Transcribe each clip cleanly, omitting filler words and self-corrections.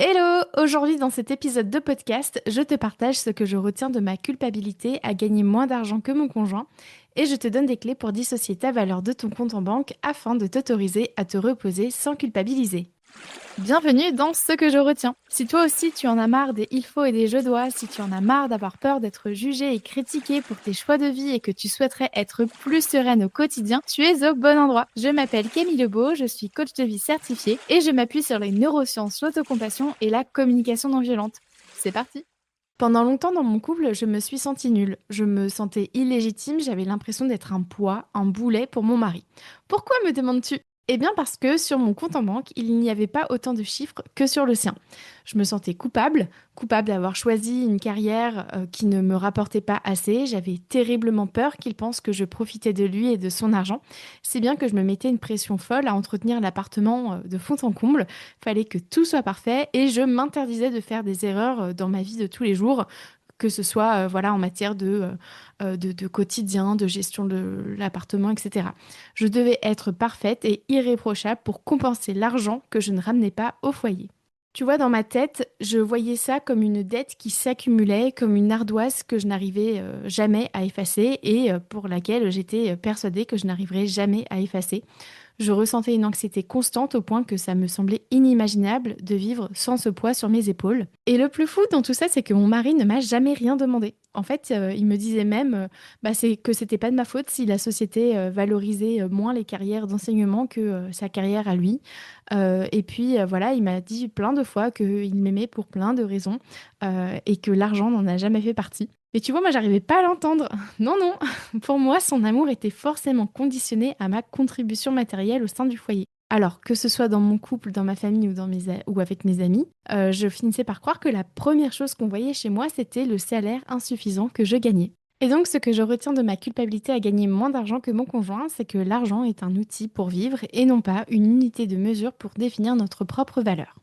Hello! Aujourd'hui, dans cet épisode de podcast, je te partage ce que je retiens de ma culpabilité à gagner moins d'argent que mon conjoint et je te donne des clés pour dissocier ta valeur de ton compte en banque afin de t'autoriser à te reposer sans culpabiliser. Bienvenue dans ce que je retiens. Si toi aussi tu en as marre des il faut et des je dois, si tu en as marre d'avoir peur d'être jugé et critiqué pour tes choix de vie et que tu souhaiterais être plus sereine au quotidien, tu es au bon endroit. Je m'appelle Camille Lebeau, je suis coach de vie certifiée et je m'appuie sur les neurosciences, l'autocompassion et la communication non violente. C'est parti! Pendant longtemps dans mon couple, je me suis sentie nulle. Je me sentais illégitime, j'avais l'impression d'être un poids, un boulet pour mon mari. Pourquoi me demandes-tu? Eh bien parce que sur mon compte en banque, il n'y avait pas autant de chiffres que sur le sien. Je me sentais coupable, coupable d'avoir choisi une carrière qui ne me rapportait pas assez. J'avais terriblement peur qu'il pense que je profitais de lui et de son argent, si bien que je me mettais une pression folle à entretenir l'appartement de fond en comble. Fallait que tout soit parfait et je m'interdisais de faire des erreurs dans ma vie de tous les jours, que ce soit voilà, en matière de quotidien, de gestion de l'appartement, etc. Je devais être parfaite et irréprochable pour compenser l'argent que je ne ramenais pas au foyer. Tu vois, dans ma tête, je voyais ça comme une dette qui s'accumulait, comme une ardoise que je n'arrivais jamais à effacer et pour laquelle j'étais persuadée que je n'arriverais jamais à effacer. Je ressentais une anxiété constante au point que ça me semblait inimaginable de vivre sans ce poids sur mes épaules. Et le plus fou dans tout ça, c'est que mon mari ne m'a jamais rien demandé. En fait, il me disait même c'est que c'était pas de ma faute si la société valorisait moins les carrières d'enseignement que sa carrière à lui. Et puis voilà, il m'a dit plein de fois qu'il m'aimait pour plein de raisons et que l'argent n'en a jamais fait partie. Mais tu vois, moi, j'arrivais pas à l'entendre. Non, non. Pour moi, son amour était forcément conditionné à ma contribution matérielle au sein du foyer. Alors, que ce soit dans mon couple, dans ma famille ou avec mes amis, je finissais par croire que la première chose qu'on voyait chez moi, c'était le salaire insuffisant que je gagnais. Et donc, ce que je retiens de ma culpabilité à gagner moins d'argent que mon conjoint, c'est que l'argent est un outil pour vivre et non pas une unité de mesure pour définir notre propre valeur.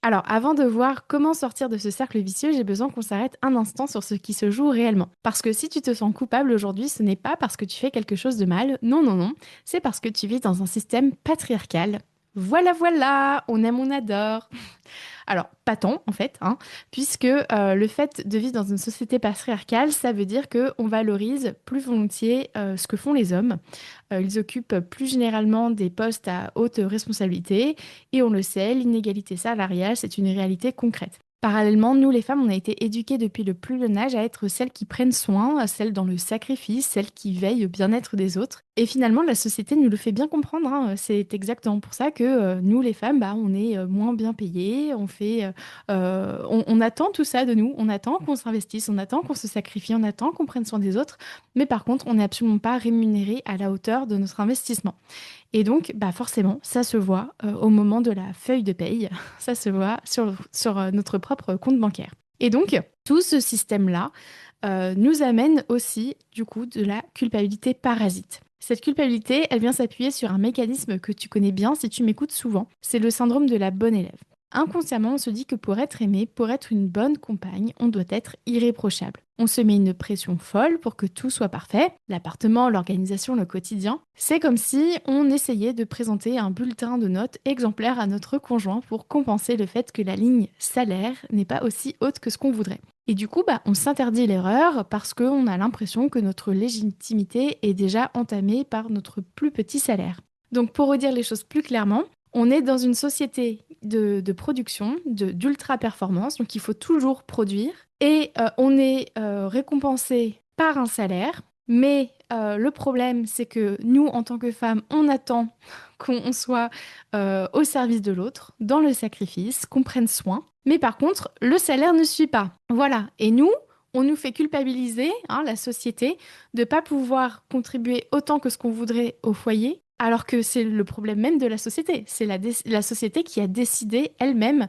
Alors, avant de voir comment sortir de ce cercle vicieux, j'ai besoin qu'on s'arrête un instant sur ce qui se joue réellement. Parce que si tu te sens coupable aujourd'hui, ce n'est pas parce que tu fais quelque chose de mal, non, non, non, c'est parce que tu vis dans un système patriarcal. Voilà, voilà, on aime, on adore. Alors, pas tant, en fait, hein, puisque le fait de vivre dans une société patriarcale, ça veut dire qu'on valorise plus volontiers ce que font les hommes. Ils occupent plus généralement des postes à haute responsabilité, et on le sait, l'inégalité salariale, c'est une réalité concrète. Parallèlement, nous les femmes, on a été éduquées depuis le plus jeune âge à être celles qui prennent soin, celles dans le sacrifice, celles qui veillent au bien-être des autres. Et finalement, la société nous le fait bien comprendre, hein. C'est exactement pour ça que nous les femmes, on est moins bien payées, on attend tout ça de nous, on attend qu'on s'investisse, on attend qu'on se sacrifie, on attend qu'on prenne soin des autres, mais par contre, on n'est absolument pas rémunéré à la hauteur de notre investissement. Et donc, forcément, ça se voit au moment de la feuille de paye, ça se voit sur notre propre compte bancaire. Et donc, tout ce système-là nous amène aussi, du coup, de la culpabilité parasite. Cette culpabilité, elle vient s'appuyer sur un mécanisme que tu connais bien si tu m'écoutes souvent. C'est le syndrome de la bonne élève. Inconsciemment, on se dit que pour être aimé, pour être une bonne compagne, on doit être irréprochable. On se met une pression folle pour que tout soit parfait, l'appartement, l'organisation, le quotidien. C'est comme si on essayait de présenter un bulletin de notes exemplaire à notre conjoint pour compenser le fait que la ligne salaire n'est pas aussi haute que ce qu'on voudrait. Et du coup, on s'interdit l'erreur parce qu'on a l'impression que notre légitimité est déjà entamée par notre plus petit salaire. Donc pour redire les choses plus clairement, on est dans une société de production, d'ultra-performance, donc il faut toujours produire, et on est récompensé par un salaire, mais le problème, c'est que nous, en tant que femmes, on attend qu'on soit au service de l'autre, dans le sacrifice, qu'on prenne soin, mais par contre, le salaire ne suit pas. Voilà, et nous, on nous fait culpabiliser, hein, la société, de ne pas pouvoir contribuer autant que ce qu'on voudrait au foyer, alors que c'est le problème même de la société. C'est la société qui a décidé elle-même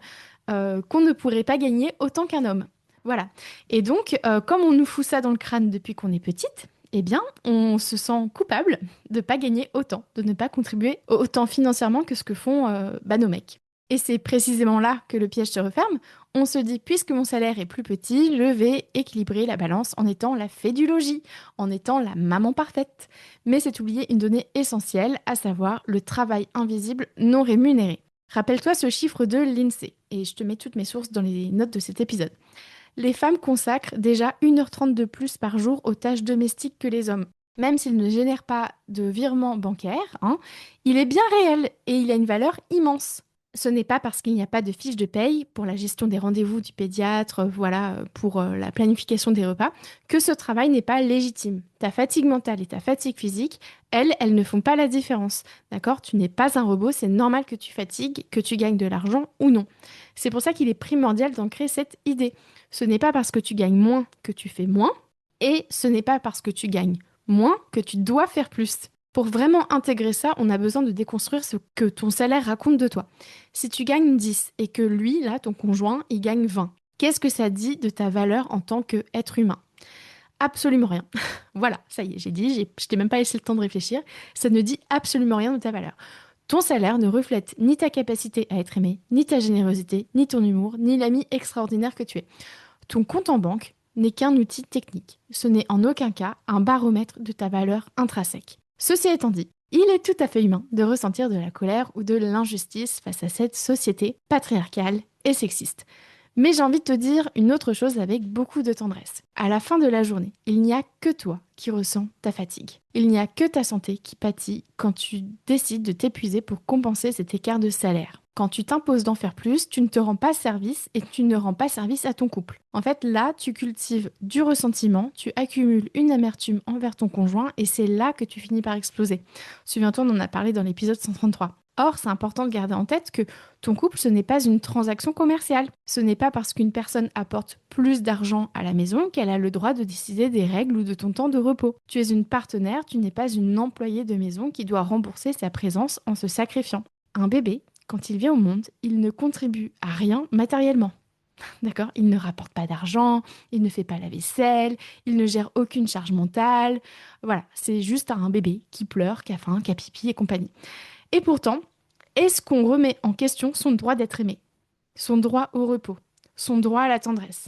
qu'on ne pourrait pas gagner autant qu'un homme. Voilà. Et donc, comme on nous fout ça dans le crâne depuis qu'on est petite, eh bien, on se sent coupable de ne pas gagner autant, de ne pas contribuer autant financièrement que ce que font nos mecs. Et c'est précisément là que le piège se referme. On se dit, puisque mon salaire est plus petit, je vais équilibrer la balance en étant la fée du logis, en étant la maman parfaite. Mais c'est oublier une donnée essentielle, à savoir le travail invisible non rémunéré. Rappelle-toi ce chiffre de l'INSEE, et je te mets toutes mes sources dans les notes de cet épisode. Les femmes consacrent déjà 1h30 de plus par jour aux tâches domestiques que les hommes. Même s'il ne génère pas de virement bancaire, hein, il est bien réel et il a une valeur immense. Ce n'est pas parce qu'il n'y a pas de fiche de paye pour la gestion des rendez-vous du pédiatre, voilà, pour la planification des repas, que ce travail n'est pas légitime. Ta fatigue mentale et ta fatigue physique, elles ne font pas la différence. D'accord? Tu n'es pas un robot, c'est normal que tu fatigues, que tu gagnes de l'argent ou non. C'est pour ça qu'il est primordial d'ancrer cette idée. Ce n'est pas parce que tu gagnes moins que tu fais moins, et ce n'est pas parce que tu gagnes moins que tu dois faire plus. Pour vraiment intégrer ça, on a besoin de déconstruire ce que ton salaire raconte de toi. Si tu gagnes 10 et que lui, là, ton conjoint, il gagne 20, qu'est-ce que ça dit de ta valeur en tant qu'être humain? Absolument rien. Voilà, ça y est, j'ai dit, je t'ai même pas laissé le temps de réfléchir. Ça ne dit absolument rien de ta valeur. Ton salaire ne reflète ni ta capacité à être aimé, ni ta générosité, ni ton humour, ni l'ami extraordinaire que tu es. Ton compte en banque n'est qu'un outil technique. Ce n'est en aucun cas un baromètre de ta valeur intrinsèque. Ceci étant dit, il est tout à fait humain de ressentir de la colère ou de l'injustice face à cette société patriarcale et sexiste. Mais j'ai envie de te dire une autre chose avec beaucoup de tendresse. À la fin de la journée, il n'y a que toi qui ressens ta fatigue. Il n'y a que ta santé qui pâtit quand tu décides de t'épuiser pour compenser cet écart de salaire. Quand tu t'imposes d'en faire plus, tu ne te rends pas service et tu ne rends pas service à ton couple. En fait, là, tu cultives du ressentiment, tu accumules une amertume envers ton conjoint et c'est là que tu finis par exploser. Souviens-toi, on en a parlé dans l'épisode 133. Or, c'est important de garder en tête que ton couple, ce n'est pas une transaction commerciale. Ce n'est pas parce qu'une personne apporte plus d'argent à la maison qu'elle a le droit de décider des règles ou de ton temps de repos. Tu es une partenaire, tu n'es pas une employée de maison qui doit rembourser sa présence en se sacrifiant. Un bébé, quand il vient au monde, il ne contribue à rien matériellement. D'accord? Il ne rapporte pas d'argent, il ne fait pas la vaisselle, il ne gère aucune charge mentale. Voilà, c'est juste un bébé qui pleure, qui a faim, qui a pipi et compagnie. Et pourtant, est-ce qu'on remet en question son droit d'être aimé, son droit au repos, son droit à la tendresse?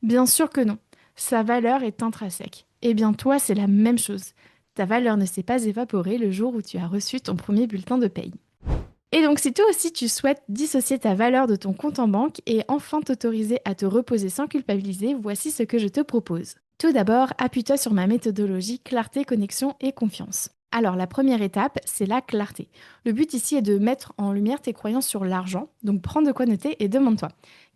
Bien sûr que non. Sa valeur est intrinsèque. Eh bien, toi, c'est la même chose. Ta valeur ne s'est pas évaporée le jour où tu as reçu ton premier bulletin de paye. Et donc, si toi aussi tu souhaites dissocier ta valeur de ton compte en banque et enfin t'autoriser à te reposer sans culpabiliser, voici ce que je te propose. Tout d'abord, appuie-toi sur ma méthodologie clarté, connexion et confiance. Alors, la première étape, c'est la clarté. Le but ici est de mettre en lumière tes croyances sur l'argent. Donc, prends de quoi noter et demande-toi,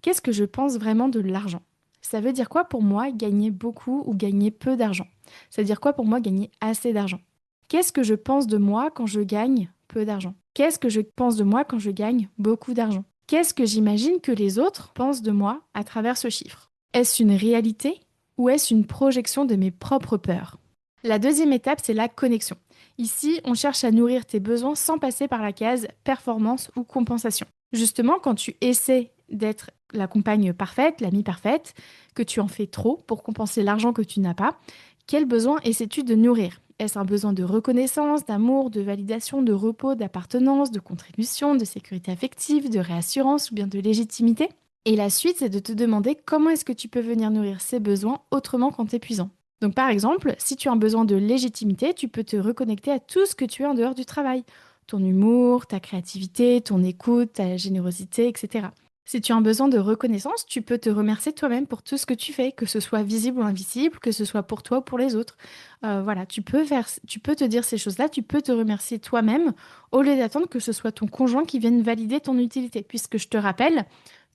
qu'est-ce que je pense vraiment de l'argent? Ça veut dire quoi pour moi gagner beaucoup ou gagner peu d'argent? Ça veut dire quoi pour moi gagner assez d'argent? Qu'est-ce que je pense de moi quand je gagne peu d'argent? Qu'est-ce que je pense de moi quand je gagne beaucoup d'argent? Qu'est-ce que j'imagine que les autres pensent de moi à travers ce chiffre? Est-ce une réalité ou est-ce une projection de mes propres peurs? La deuxième étape, c'est la connexion. Ici, on cherche à nourrir tes besoins sans passer par la case performance ou compensation. Justement, quand tu essaies d'être la compagne parfaite, l'amie parfaite, que tu en fais trop pour compenser l'argent que tu n'as pas, quel besoin essaies-tu de nourrir? Est-ce un besoin de reconnaissance, d'amour, de validation, de repos, d'appartenance, de contribution, de sécurité affective, de réassurance ou bien de légitimité? Et la suite, c'est de te demander comment est-ce que tu peux venir nourrir ces besoins autrement qu'en t'épuisant. Donc par exemple, si tu as un besoin de légitimité, tu peux te reconnecter à tout ce que tu es en dehors du travail. Ton humour, ta créativité, ton écoute, ta générosité, etc. Si tu as un besoin de reconnaissance, tu peux te remercier toi-même pour tout ce que tu fais, que ce soit visible ou invisible, que ce soit pour toi ou pour les autres. Voilà, tu peux te dire ces choses-là, tu peux te remercier toi-même au lieu d'attendre que ce soit ton conjoint qui vienne valider ton utilité, puisque je te rappelle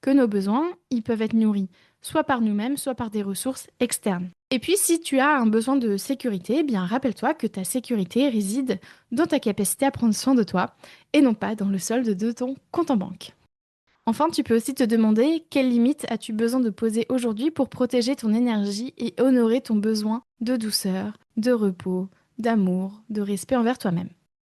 que nos besoins, ils peuvent être nourris soit par nous-mêmes, soit par des ressources externes. Et puis, si tu as un besoin de sécurité, eh bien rappelle-toi que ta sécurité réside dans ta capacité à prendre soin de toi et non pas dans le solde de ton compte en banque. Enfin, tu peux aussi te demander quelles limites as-tu besoin de poser aujourd'hui pour protéger ton énergie et honorer ton besoin de douceur, de repos, d'amour, de respect envers toi-même.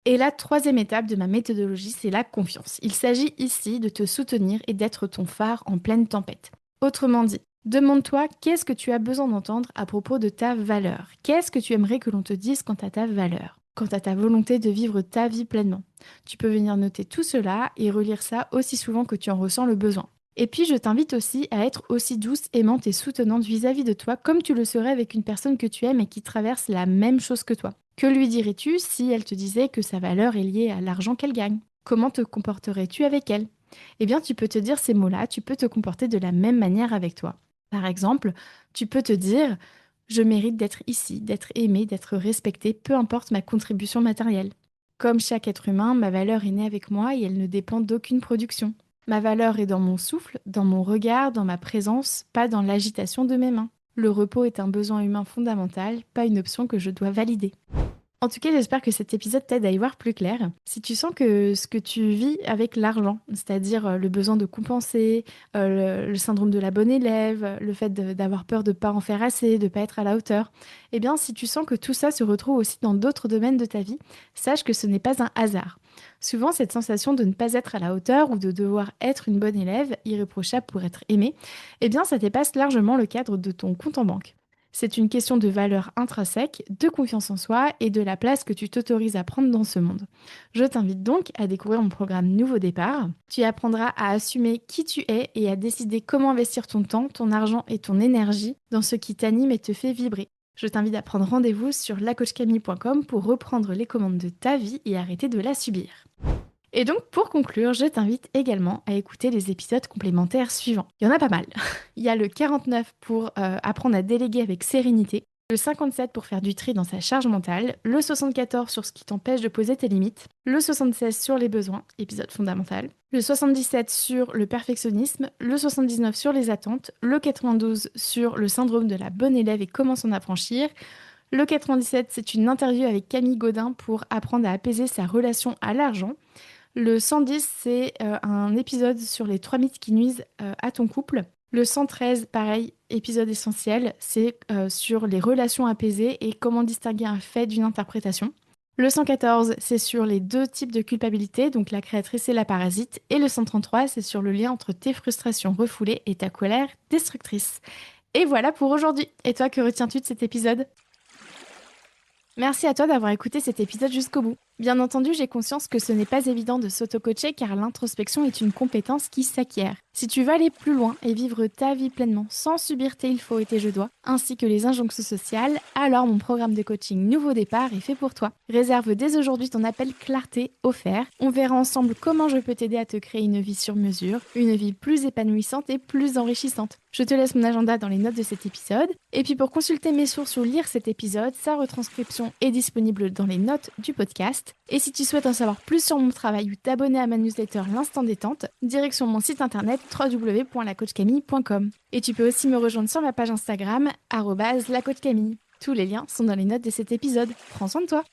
Et la troisième étape de ma méthodologie, c'est la confiance. Il s'agit ici de te soutenir et d'être ton phare en pleine tempête. Autrement dit, demande-toi qu'est-ce que tu as besoin d'entendre à propos de ta valeur. Qu'est-ce que tu aimerais que l'on te dise quant à ta valeur, quant à ta volonté de vivre ta vie pleinement. Tu peux venir noter tout cela et relire ça aussi souvent que tu en ressens le besoin. Et puis, je t'invite aussi à être aussi douce, aimante et soutenante vis-à-vis de toi comme tu le serais avec une personne que tu aimes et qui traverse la même chose que toi. Que lui dirais-tu si elle te disait que sa valeur est liée à l'argent qu'elle gagne? Comment te comporterais-tu avec elle? Eh bien, tu peux te dire ces mots-là, tu peux te comporter de la même manière avec toi. Par exemple, tu peux te dire, je mérite d'être ici, d'être aimé, d'être respecté, peu importe ma contribution matérielle. Comme chaque être humain, ma valeur est née avec moi et elle ne dépend d'aucune production. Ma valeur est dans mon souffle, dans mon regard, dans ma présence, pas dans l'agitation de mes mains. Le repos est un besoin humain fondamental, pas une option que je dois valider. En tout cas, j'espère que cet épisode t'aide à y voir plus clair. Si tu sens que ce que tu vis avec l'argent, c'est-à-dire le besoin de compenser, le syndrome de la bonne élève, le fait d'avoir peur de ne pas en faire assez, de ne pas être à la hauteur, eh bien, si tu sens que tout ça se retrouve aussi dans d'autres domaines de ta vie, sache que ce n'est pas un hasard. Souvent, cette sensation de ne pas être à la hauteur ou de devoir être une bonne élève, irréprochable pour être aimée, eh bien, ça dépasse largement le cadre de ton compte en banque. C'est une question de valeur intrinsèque, de confiance en soi et de la place que tu t'autorises à prendre dans ce monde. Je t'invite donc à découvrir mon programme Nouveau Départ. Tu y apprendras à assumer qui tu es et à décider comment investir ton temps, ton argent et ton énergie dans ce qui t'anime et te fait vibrer. Je t'invite à prendre rendez-vous sur lacoachcamille.com pour reprendre les commandes de ta vie et arrêter de la subir. Et donc, pour conclure, je t'invite également à écouter les épisodes complémentaires suivants. Il y en a pas mal. Il y a le 49 pour apprendre à déléguer avec sérénité, le 57 pour faire du tri dans sa charge mentale, le 74 sur ce qui t'empêche de poser tes limites, le 76 sur les besoins, épisode fondamental, le 77 sur le perfectionnisme, le 79 sur les attentes, le 92 sur le syndrome de la bonne élève et comment s'en affranchir, le 97 c'est une interview avec Camille Godin pour apprendre à apaiser sa relation à l'argent. Le 110, c'est un épisode sur les 3 mythes qui nuisent à ton couple. Le 113, pareil, épisode essentiel, c'est sur les relations apaisées et comment distinguer un fait d'une interprétation. Le 114, c'est sur les 2 types de culpabilité, donc la créatrice et la parasite. Et le 133, c'est sur le lien entre tes frustrations refoulées et ta colère destructrice. Et voilà pour aujourd'hui. Et toi, que retiens-tu de cet épisode ? Merci à toi d'avoir écouté cet épisode jusqu'au bout. Bien entendu, j'ai conscience que ce n'est pas évident de s'auto-coacher car l'introspection est une compétence qui s'acquiert. Si tu veux aller plus loin et vivre ta vie pleinement sans subir tes il faut et tes je dois, ainsi que les injonctions sociales, alors mon programme de coaching Nouveau Départ est fait pour toi. Réserve dès aujourd'hui ton appel clarté offert. On verra ensemble comment je peux t'aider à te créer une vie sur mesure, une vie plus épanouissante et plus enrichissante. Je te laisse mon agenda dans les notes de cet épisode. Et puis pour consulter mes sources ou lire cet épisode, sa retranscription est disponible dans les notes du podcast. Et si tu souhaites en savoir plus sur mon travail ou t'abonner à ma newsletter L'Instant Détente, direction mon site internet www.lacoachcamille.com. Et tu peux aussi me rejoindre sur ma page Instagram @lacoachcamille. Tous les liens sont dans les notes de cet épisode. Prends soin de toi.